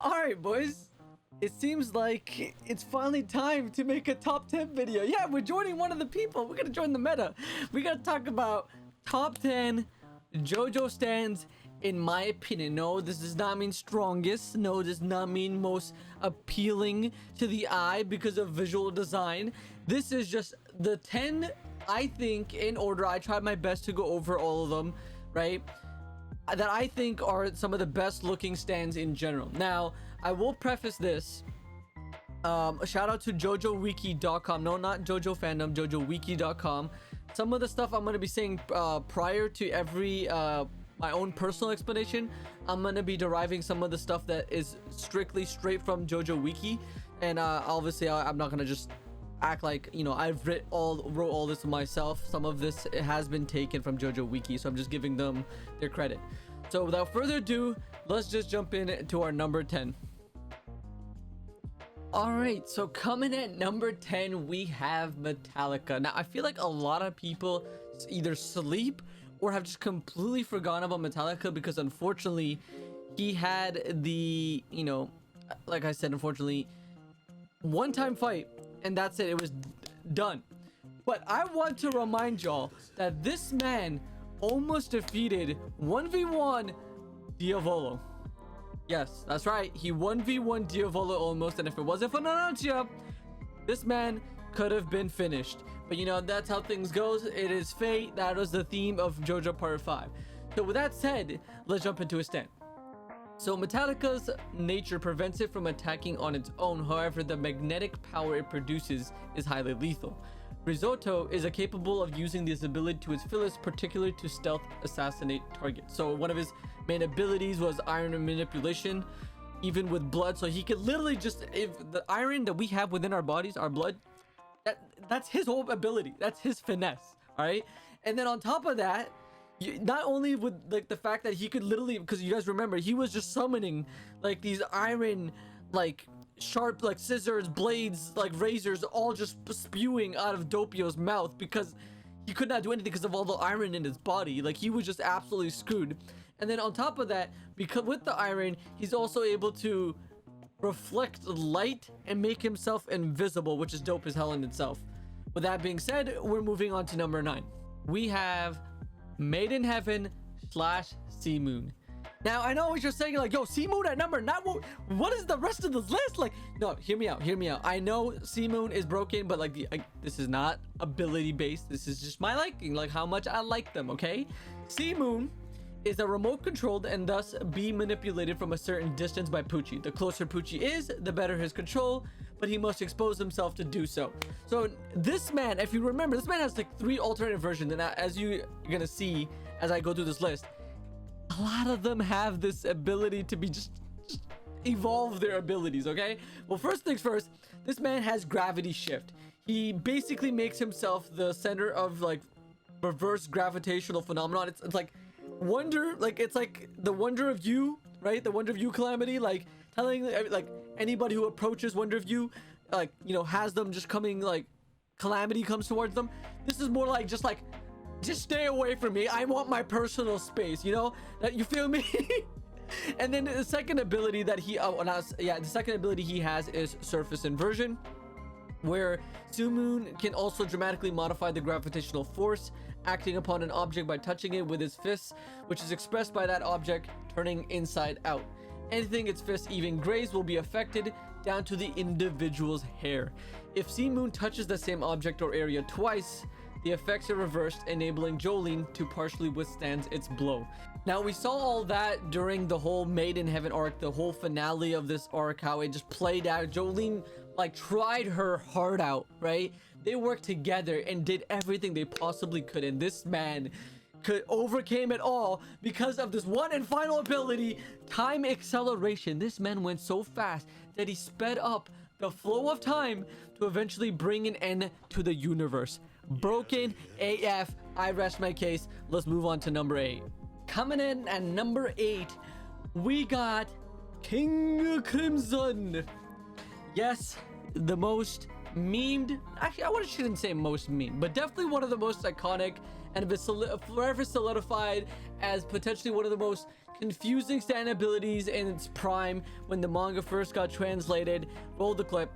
All right, boys. It seems like it's finally time to make a top 10 video. Yeah, we're joining one of the people. We're gonna join the meta. We gotta talk about top 10 JoJo stands, in my opinion. No, this does not mean strongest. No, does not mean most appealing to the eye because of visual design. This is just the 10, I think, in order. I tried my best to go over all of them, right? That I think are some of the best looking stands in general. Now, I will preface this. A shout out to JoJoWiki.com. No, not JoJo fandom, JoJoWiki.com. Some of the stuff I'm going to be saying prior to every my own personal explanation, I'm going to be deriving some of the stuff that is strictly straight from JoJo Wiki. And obviously, I'm not going to just act like, you know, I've wrote all this myself. Some of this has been taken from JoJo Wiki, so I'm just giving them their credit. So without further ado, let's just jump into our number 10. All right, so coming at number 10, we have Metallica. Now, I feel like a lot of people either sleep or have just completely forgotten about Metallica because unfortunately, he had the, you know, like I said, unfortunately, one-time fight, and that's it. It was done. But I want to remind y'all that this man almost defeated 1v1 Diavolo. Yes, that's right. He 1v1 Diavolo almost, and if it wasn't for Nanancia, this man could have been finished. But you know, that's how things goes. It is fate. That was the theme of JoJo Part 5. So with that said, let's jump into a stand. So Metallica's nature prevents it from attacking on its own. However, the magnetic power it produces is highly lethal. Risotto is capable of using this ability to its fullest, particularly to stealth assassinate targets. So one of his main abilities was iron manipulation, even with blood. So he could literally just, if the iron that we have within our bodies, our blood, that's his whole ability. That's his finesse. All right. And then on top of that, not only with like the fact that he could literally, because you guys remember, he was just summoning like these iron, like sharp, like scissors, blades, like razors, all just spewing out of Doppio's mouth because he could not do anything because of all the iron in his body. Like he was just absolutely screwed. And then on top of that, because with the iron, he's also able to reflect light and make himself invisible, which is dope as hell in itself. With that being said, we're moving on to number 9. We have Made in Heaven / Sea Moon. Now, I know what you're saying, like, yo, Sea Moon at number 9, what is the rest of this list? Like, no, hear me out. I know Sea Moon is broken, but like, this is not ability based. This is just my liking, like how much I like them, okay? Sea Moon is a remote controlled and thus be manipulated from a certain distance by Pucci. The closer Pucci is, the better his control, but he must expose himself to do so. So this man, if you remember, this man has like 3 alternate versions, and as you're gonna see as I go through this list, a lot of them have this ability to be just evolve their abilities, okay? Well, first things first, this man has gravity shift. He basically makes himself the center of like reverse gravitational phenomenon. It's like wonder, like it's like the wonder of you, right? The wonder of you calamity, like telling like anybody who approaches wonder of you, like, you know, has them just coming, like calamity comes towards them. This is more like just stay away from me. I want my personal space, you know? That, you feel me? And then the second ability that the second ability he has is surface inversion, where Sea Moon can also dramatically modify the gravitational force acting upon an object by touching it with his fists, which is expressed by that object turning inside out. Anything its fists even graze will be affected down to the individual's hair. If Sea Moon touches the same object or area twice, the effects are reversed, enabling Jolene to partially withstand its blow. Now, we saw all that during the whole Made in Heaven arc, the whole finale of this arc, how it just played out. Jolene, like, tried her heart out, right? They worked together and did everything they possibly could, and this man overcame it all because of this one and final ability, time acceleration. This man went so fast that he sped up the flow of time to eventually bring an end to the universe. Broken AF. I rest my case. Let's move on to number 8. Coming in at number 8, we got King Crimson. Yes, the most memed, actually I shouldn't say most memed, but definitely one of the most iconic and is forever solidified as potentially one of the most confusing stand abilities in its prime when the manga first got translated. Roll the clip.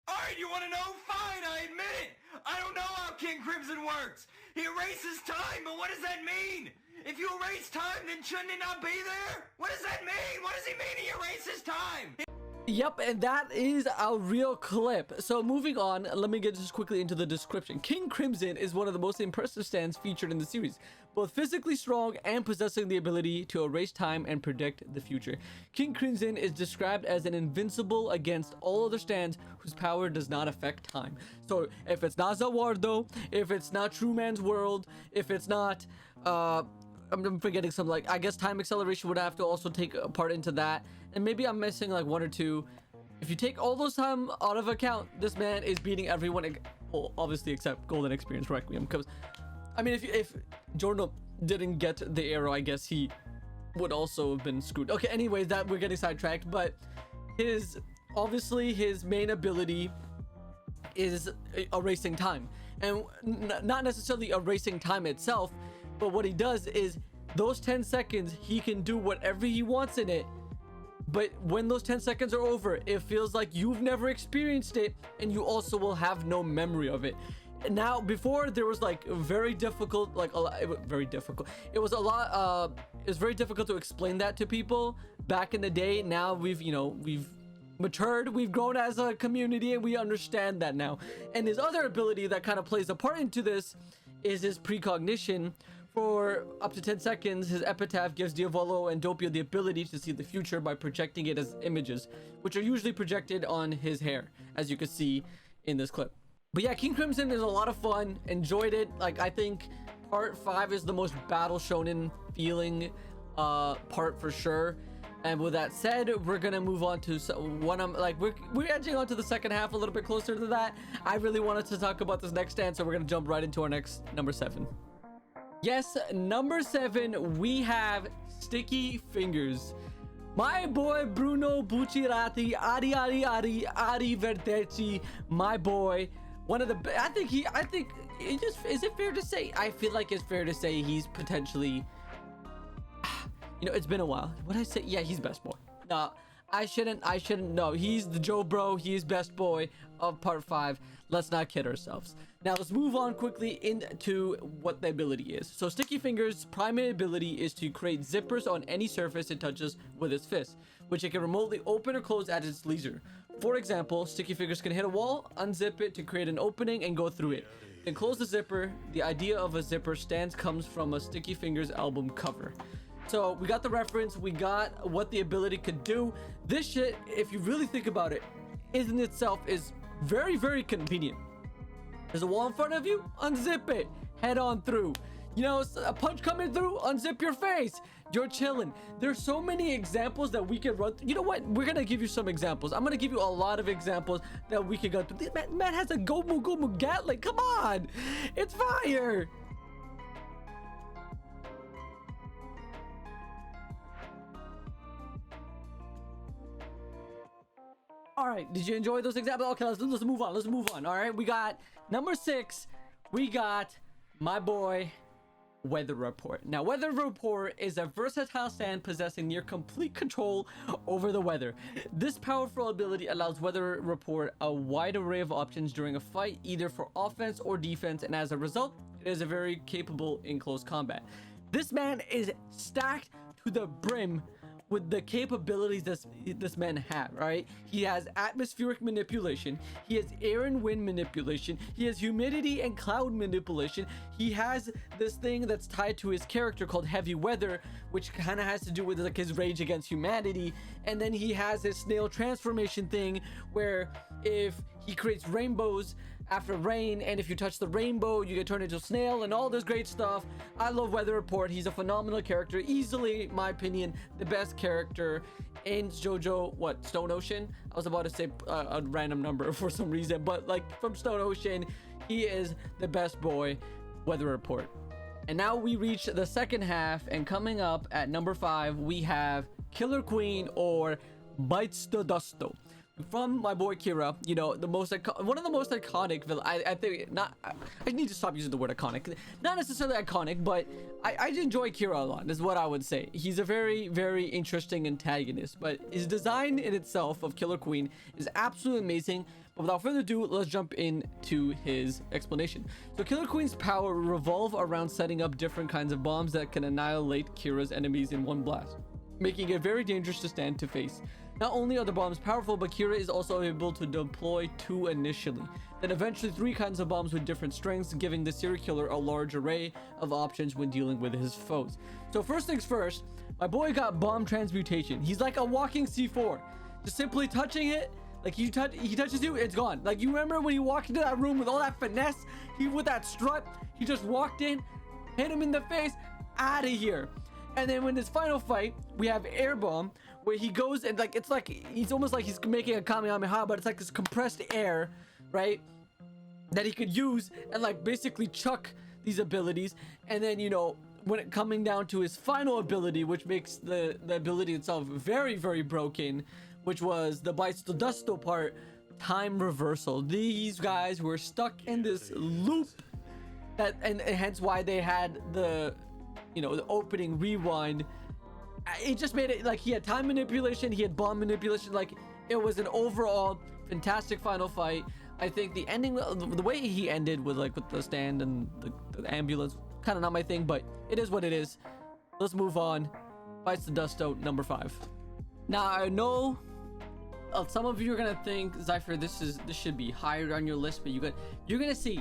Alright, you wanna know? Fine, I admit it! I don't know how King Crimson works! He erases time, but what does that mean? If you erase time, then shouldn't it not be there? What does that mean? What does he mean he erases time? Yep, and that is a real clip. So moving on, let me get just quickly into the description. King Crimson is one of the most impressive stands featured in the series, both physically strong and possessing the ability to erase time and predict the future. King Crimson is described as an invincible against all other stands whose power does not affect time. So if it's not Zawardo, if it's not True Man's World, if it's not I'm forgetting some, like, I guess time acceleration would have to also take a part into that, and maybe I'm missing like one or two. If you take all those time out of account, this man is beating everyone, well, obviously except Golden Experience Requiem, because I mean, if Jordan didn't get the arrow, I guess he would also have been screwed. Okay, anyways, that we're getting sidetracked, but obviously his main ability is erasing time, and not necessarily erasing time itself, but what he does is those 10 seconds he can do whatever he wants in it, but when those 10 seconds are over, it feels like you've never experienced it, and you also will have no memory of it. Now, before, there was like very difficult, like very difficult, it was very difficult to explain that to people back in the day. Now we've matured, we've grown as a community, and we understand that now. And his other ability that kind of plays a part into this is his precognition. For up to 10 seconds, his epitaph gives Diavolo and Doppio the ability to see the future by projecting it as images, which are usually projected on his hair, as you can see in this clip. But yeah, King Crimson is a lot of fun. Enjoyed it. Like, I think part 5 is the most battle shonen feeling part for sure. And with that said, we're gonna move on to we're edging on to the second half a little bit closer to that. I really wanted to talk about this next stand, so we're gonna jump right into our next number 7. Yes, number 7, we have Sticky Fingers. My boy Bruno Bucciarati, Ari Verteci, my boy. One of the, I think it just, is it fair to say? I feel like it's fair to say he's potentially, it's been a while. What I say? Yeah, he's best boy. No, I shouldn't know. He's the Joe bro. He's best boy of part 5. Let's not kid ourselves. Now let's move on quickly into what the ability is. So Sticky Fingers' primary ability is to create zippers on any surface it touches with its fist, which it can remotely open or close at its leisure. For example, Sticky Fingers can hit a wall, unzip it to create an opening and go through it, then close the zipper. The idea of a zipper stance comes from a Sticky Fingers album cover. So we got the reference, we got what the ability could do. This shit, if you really think about it, in itself is very, very convenient. There's a wall in front of you, unzip it, head on through. A punch coming through, unzip your face, you're chilling. There's so many examples that we can run through. You know what, we're gonna give you some examples. I'm gonna give you a lot of examples that we can go through. This man has a Gomu Gatling, come on, it's fire. All right, did you enjoy those examples? Okay, let's move on. All right, we got number 6. We got my boy Weather Report. Now, Weather Report is a versatile stand possessing near complete control over the weather. This powerful ability allows Weather Report a wide array of options during a fight, either for offense or defense, and as a result, it is very capable in close combat. This man is stacked to the brim with the capabilities this man had, right? He has atmospheric manipulation, he has air and wind manipulation, he has humidity and cloud manipulation, he has this thing that's tied to his character called Heavy Weather, which kind of has to do with like his rage against humanity, and then he has his snail transformation thing where if he creates rainbows after rain, and if you touch the rainbow you get turned into a snail and all this great stuff. I love Weather Report. He's a phenomenal character, easily, in my opinion, the best character in JoJo Stone Ocean. I was about to say a random number for some reason, but like from Stone Ocean, he is the best boy, Weather Report. And now we reach the second half, and coming up at number 5 we have Killer Queen, or Bites the Dusto. from my boy Kira, you know, one of the most iconic villain. I think not. I need to stop using the word iconic. Not necessarily iconic, but I enjoy Kira a lot. Is what I would say. He's a very, very interesting antagonist. But his design in itself of Killer Queen is absolutely amazing. But without further ado, let's jump into his explanation. So Killer Queen's power revolve around setting up different kinds of bombs that can annihilate Kira's enemies in one blast, making it very dangerous to stand to face. Not only are the bombs powerful, but Kira is also able to deploy 2 initially, then eventually 3 kinds of bombs with different strengths, giving the serial killer a large array of options when dealing with his foes. So first things first, my boy got bomb transmutation. He's like a walking C4. Just simply touching it, like he touches you, it's gone. Like, you remember when you walked into that room with all that finesse, with that strut, he just walked in, hit him in the face, out of here. And then in his final fight, we have air bomb, where he goes and like, it's like he's almost like he's making a Kamehameha, but it's like this compressed air, right, that he could use and like basically chuck these abilities. And then, you know, when it coming down to his final ability, which makes the ability itself very, very broken, which was the bites the dusto part, time reversal. These guys were stuck in this loop, that and hence why they had the, you know, the opening rewind. It just made it like he had time manipulation, he had bomb manipulation. Like, it was an overall fantastic final fight. I think the ending, the way he ended with like with the stand and the ambulance, kind of not my thing, but it is what it is. Let's move on. Bites the Dusto, number 5. Now I know some of you are gonna think, Zypher, this should be higher on your list, but you're gonna see.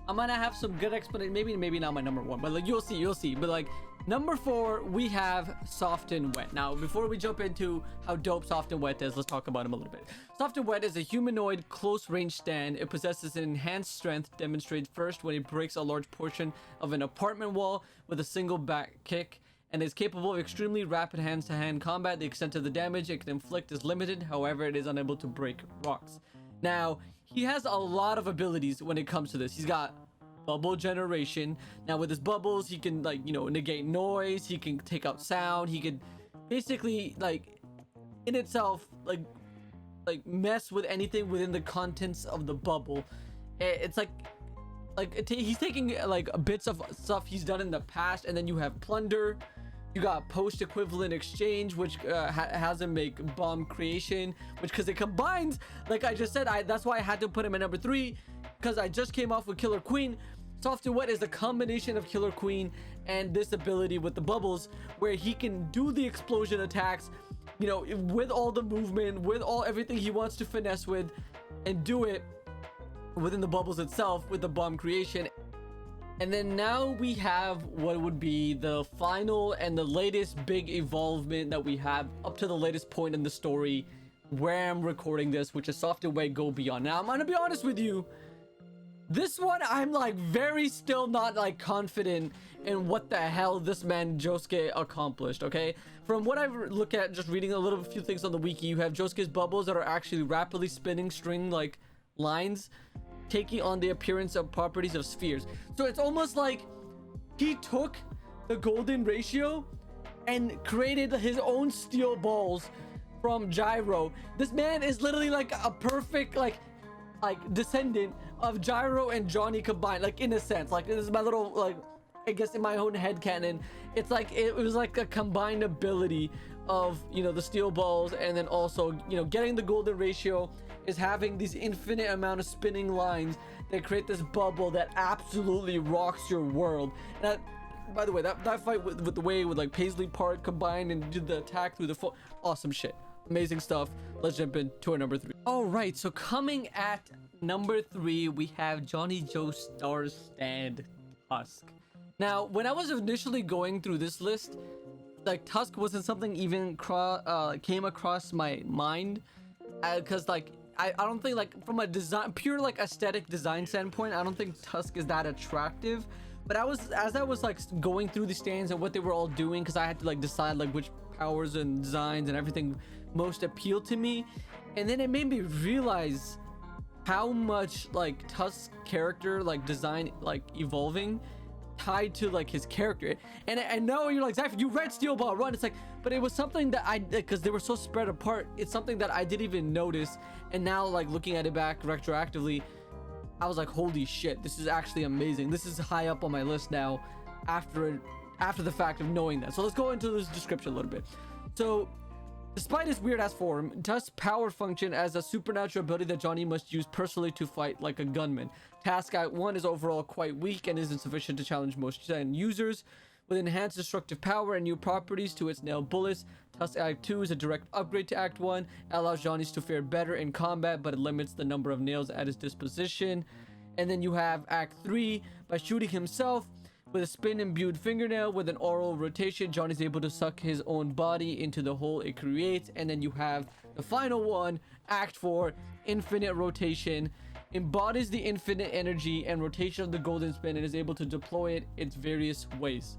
I'm gonna have some good explanation. Maybe not my number 1, but like you'll see. But like number 4, we have Soft and Wet. Now, before we jump into how dope Soft and Wet is, let's talk about him a little bit. Soft and Wet is a humanoid close-range stand. It possesses an enhanced strength, demonstrated first when it breaks a large portion of an apartment wall with a single back kick, and is capable of extremely rapid hand-to-hand combat. The extent of the damage it can inflict is limited. However, it is unable to break rocks. Now, he has a lot of abilities when it comes to this. He's got bubble generation. Now with his bubbles, he can, like, you know, negate noise, he can take out sound, he can basically, like, in itself, like mess with anything within the contents of the bubble. It's like he's taking like bits of stuff he's done in the past. And then you have plunder, you got post equivalent exchange, which has him make bomb creation, which, because it combines, like I just said, that's why I had to put him at number 3, because I just came off with Killer Queen. Soft and Wet is a combination of Killer Queen and this ability with the bubbles, where he can do the explosion attacks, you know, with all the movement, with everything he wants to finesse with, and do it within the bubbles itself with the bomb creation. And then now we have what would be the final and the latest big evolvement that we have up to the latest point in the story where I'm recording this, which is Soft and Wet Go Beyond. Now, I'm gonna be honest with you, this one I'm like very still not like confident in what the hell this man Josuke accomplished. Okay, from what I've looked at, just reading a few things on the wiki, you have Josuke's bubbles that are actually rapidly spinning string like lines, taking on the appearance of properties of spheres. So it's almost like he took the golden ratio and created his own steel balls from Gyro. This man is literally like a perfect like descendant of Gyro and Johnny combined, like, in a sense. Like, this is my little, like, I guess in my own headcanon, it's like it was like a combined ability of, you know, the steel balls, and then also, you know, getting the golden ratio is having these infinite amount of spinning lines that create this bubble that absolutely rocks your world. And that, by the way, that fight with the way with like Paisley Park combined and did the attack through the awesome shit, amazing stuff. Let's jump into our number 3. All right, so coming at number 3, we have Jojo Stands Tusk. Now, when I was initially going through this list, like, Tusk wasn't something even came across my mind, because like I don't think, like, from a design, pure like aesthetic design standpoint, I don't think Tusk is that attractive. But as I was like going through the stands and what they were all doing, because I had to like decide like which powers and designs and everything most appealed to me, and then it made me realize how much like Tusk's character like design like evolving tied to like his character. And I know you're like, Zypher, you read Steel Ball Run. It's like, but it was something that because they were so spread apart, it's something that I didn't even notice. And now, like, looking at it back retroactively, I was like, holy shit, this is actually amazing. This is high up on my list now after the fact of knowing that. So let's go into this description a little bit. So despite his weird ass form, Tusk's power function as a supernatural ability that Johnny must use personally to fight like a gunman. Task Act 1 is overall quite weak and isn't sufficient to challenge most users. With enhanced destructive power and new properties to its nail bullets, Tusk Act 2 is a direct upgrade to Act 1. It allows Johnny's to fare better in combat, but it limits the number of nails at his disposition. And then you have Act 3. By shooting himself with a spin-imbued fingernail with an oral rotation, Johnny's able to suck his own body into the hole it creates. And then you have the final one, Act 4, Infinite Rotation. Embodies the infinite energy and rotation of the golden spin and is able to deploy it its various ways.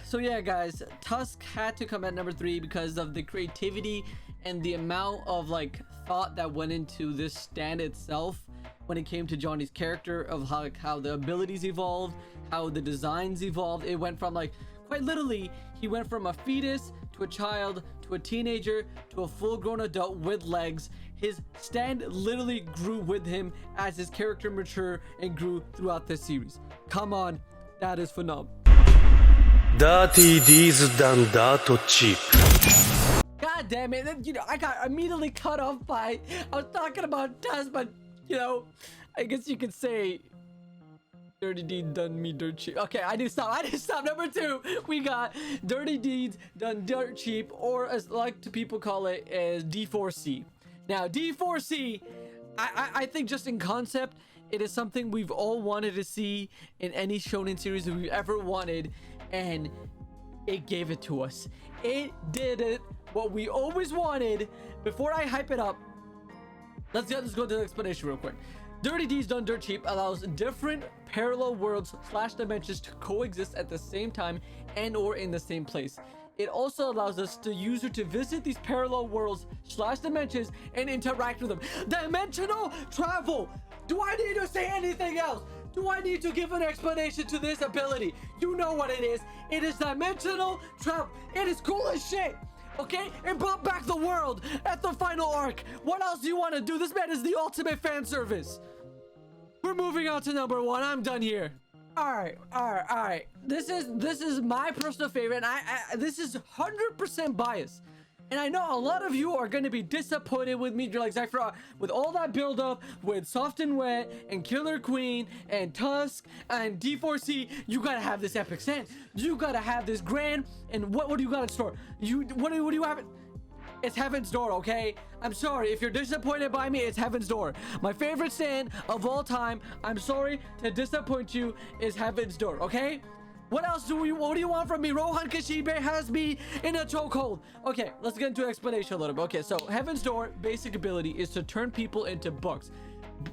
So yeah, guys, Tusk had to come at number 3 because of the creativity and the amount of like thought that went into this stand itself when it came to Johnny's character, of how the abilities evolved, how the designs evolved. It went from, like, quite literally, he went from a fetus to a child to a teenager to a full-grown adult with legs. His stand literally grew with him as his character matured and grew throughout this series. Come on, that is phenomenal. Dirty D's done that cheap. God damn it, you know, I got immediately cut off by, I was talking about Tusk, but, you know, I guess you could say Dirty Deeds done me dirt cheap. Okay, I did stop. Number 2, we got Dirty Deeds done dirt cheap, or as like to people call it, as D4C. Now, D4C, I think just in concept, it is something we've all wanted to see in any shonen series that we've ever wanted, and it gave it to us. It did it, what we always wanted. Before I hype it up, let's go to the explanation real quick. Dirty Deeds Done Dirt Cheap allows different parallel worlds / dimensions to coexist at the same time and or in the same place. It also allows us, the user, to visit these parallel worlds / dimensions and interact with them. Dimensional travel! Do I need to say anything else? Do I need to give an explanation to this ability? You know what it is. It is dimensional travel. It is cool as shit. Okay? It brought back the world at the final arc. What else do you want to do? This man is the ultimate fan service. We're moving on to number 1. I'm done here. All right. This is my personal favorite. And this is 100% biased. And I know a lot of you are going to be disappointed with me. You're like, Zypher, with all that build up with Soft and Wet and Killer Queen and Tusk and D4C, you got to have this epic stand. You got to have this grand. And what do you got in store? What do you have? It's Heaven's Door, okay? I'm sorry. If you're disappointed by me, it's Heaven's Door. My favorite stand of all time, I'm sorry to disappoint you, is Heaven's Door, okay? What else what do you want from me? Rohan Kishibe has me in a chokehold. Okay, let's get into an explanation a little bit. Okay, so Heaven's Door basic ability is to turn people into books.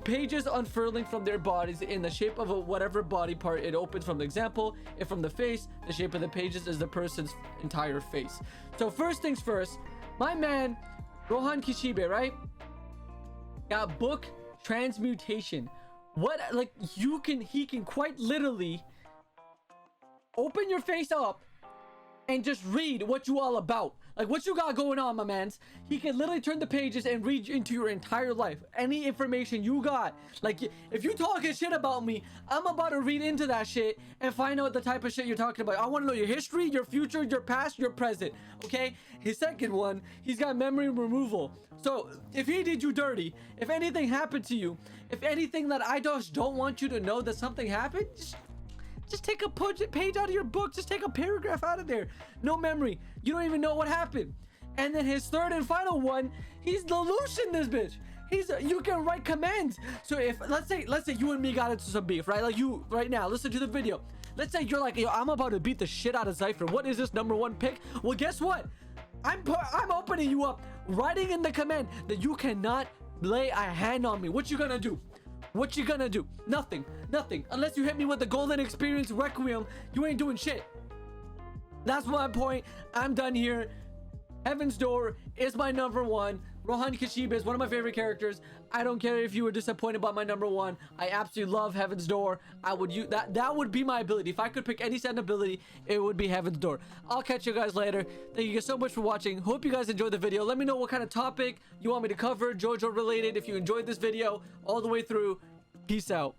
Pages unfurling from their bodies in the shape of whatever body part it opens from. The example, if from the face, the shape of the pages is the person's entire face. So first things first, my man Rohan Kishibe, right? Got book transmutation. What, like, he can quite literally open your face up and just read what you all about. Like, what you got going on, my mans. He can literally turn the pages and read into your entire life. Any information you got. Like, if you talking shit about me, I'm about to read into that shit and find out the type of shit you're talking about. I want to know your history, your future, your past, your present. Okay? His second one, he's got memory removal. So, if he did you dirty, if anything happened to you, if anything that I just don't want you to know that something happened, just take a page out of your book. Just take a paragraph out of there. No memory. You don't even know what happened. And then his third and final one, he's Lelouch in this bitch. You can write commands. So if let's say you and me got into some beef, right? Like you right now, listen to the video. Let's say you're like, yo, I'm about to beat the shit out of Zypher. What is this number 1 pick? Well, guess what? I'm opening you up, writing in the command that you cannot lay a hand on me. What you gonna do? What you gonna do? Nothing. Unless you hit me with the Golden Experience Requiem, you ain't doing shit. That's my point. I'm done here. Heaven's Door is my number one. Rohan Kashiba is one of my favorite characters. I don't care if you were disappointed by my number one. I absolutely love Heaven's Door. I would use that would be my ability. If I could pick any set ability, it would be Heaven's Door. I'll catch you guys later. Thank you guys so much for watching. Hope you guys enjoyed the video. Let me know what kind of topic you want me to cover, JoJo related. If you enjoyed this video all the way through, peace out.